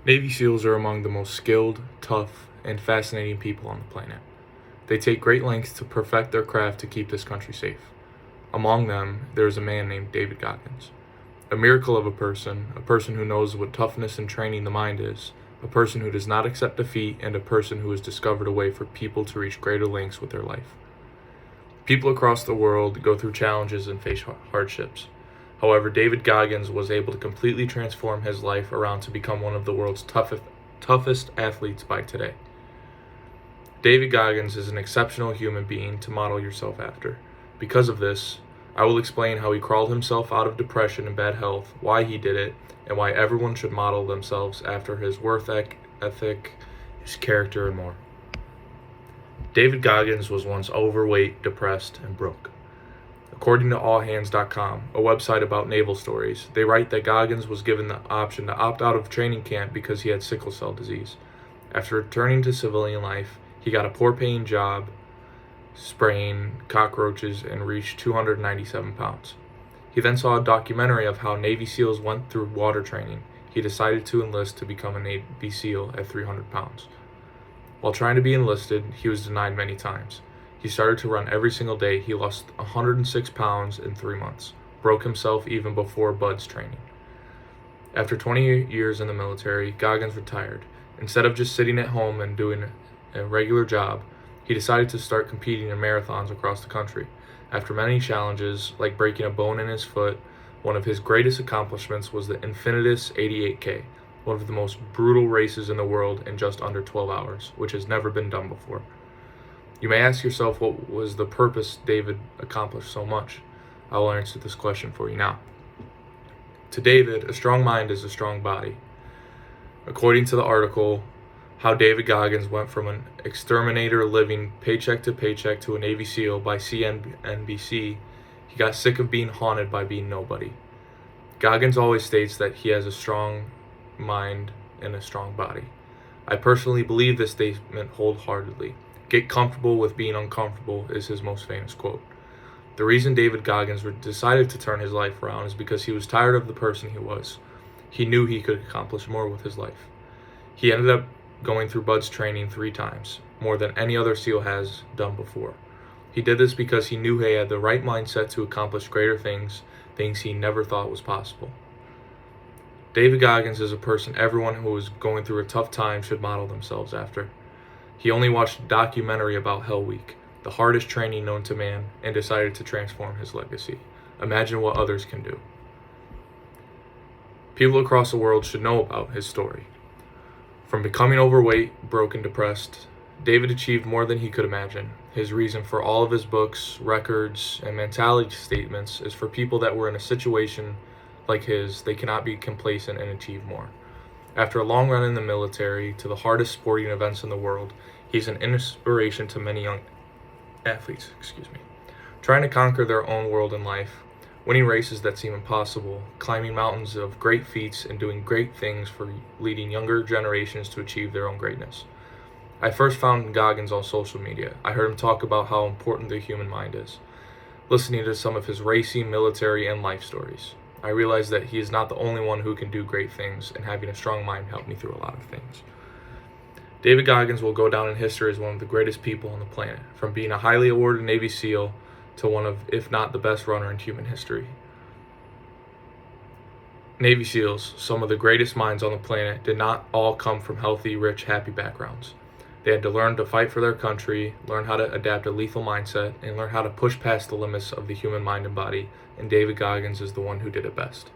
Navy SEALs are among the most skilled, tough, and fascinating people on the planet. They take great lengths to perfect their craft to keep this country safe. Among them, there is a man named David Goggins. A miracle of a person who knows what toughness and training the mind is, a person who does not accept defeat, and a person who has discovered a way for people to reach greater lengths with their life. People across the world go through challenges and face hardships. However, David Goggins was able to completely transform his life around to become one of the world's toughest athletes by today. David Goggins is an exceptional human being to model yourself after. Because of this, I will explain how he crawled himself out of depression and bad health, why he did it, and why everyone should model themselves after his work ethic, his character, and more. David Goggins was once overweight, depressed, and broke. According to allhands.com, a website about naval stories, they write that Goggins was given the option to opt out of training camp because he had sickle cell disease. After returning to civilian life, he got a poor-paying job, spraying cockroaches, and reached 297 pounds. He then saw a documentary of how Navy SEALs went through water training. He decided to enlist to become a Navy SEAL at 300 pounds. While trying to be enlisted, he was denied many times. He started to run every single day. He lost 106 pounds in 3 months, broke himself even before BUD/S training. After 20 years in the military, Goggins retired. Instead of just sitting at home and doing a regular job, he decided to start competing in marathons across the country. After many challenges, like breaking a bone in his foot, one of his greatest accomplishments was the Infinitus 88K, one of the most brutal races in the world in just under 12 hours, which has never been done before. You may ask yourself, what was the purpose David accomplished so much? I will answer this question for you now. To David, a strong mind is a strong body. According to the article, How David Goggins Went from an Exterminator Living Paycheck to Paycheck to a Navy SEAL by CNBC, he got sick of being haunted by being nobody. Goggins always states that he has a strong mind and a strong body. I personally believe this statement wholeheartedly. Get comfortable with being uncomfortable is his most famous quote. The reason David Goggins decided to turn his life around is because he was tired of the person he was. He knew he could accomplish more with his life. He ended up going through BUD/S training 3 times, more than any other SEAL has done before. He did this because he knew he had the right mindset to accomplish greater things he never thought was possible. David Goggins is a person everyone who is going through a tough time should model themselves after. He only watched a documentary about Hell Week, the hardest training known to man, and decided to transform his legacy. Imagine what others can do. People across the world should know about his story. From becoming overweight, broke, and depressed, David achieved more than he could imagine. His reason for all of his books, records, and mentality statements is for people that were in a situation like his, they cannot be complacent and achieve more. After a long run in the military to the hardest sporting events in the world, he's an inspiration to many young athletes, trying to conquer their own world in life, winning races that seem impossible, climbing mountains of great feats, and doing great things for leading younger generations to achieve their own greatness. I first found Goggins on social media. I heard him talk about how important the human mind is, listening to some of his racing, military, and life stories. I realized that he is not the only one who can do great things, and having a strong mind helped me through a lot of things. David Goggins will go down in history as one of the greatest people on the planet, from being a highly awarded Navy SEAL to one of, if not the best runner in human history. Navy SEALs, some of the greatest minds on the planet, did not all come from healthy, rich, happy backgrounds. They had to learn to fight for their country, learn how to adapt a lethal mindset, and learn how to push past the limits of the human mind and body, and David Goggins is the one who did it best.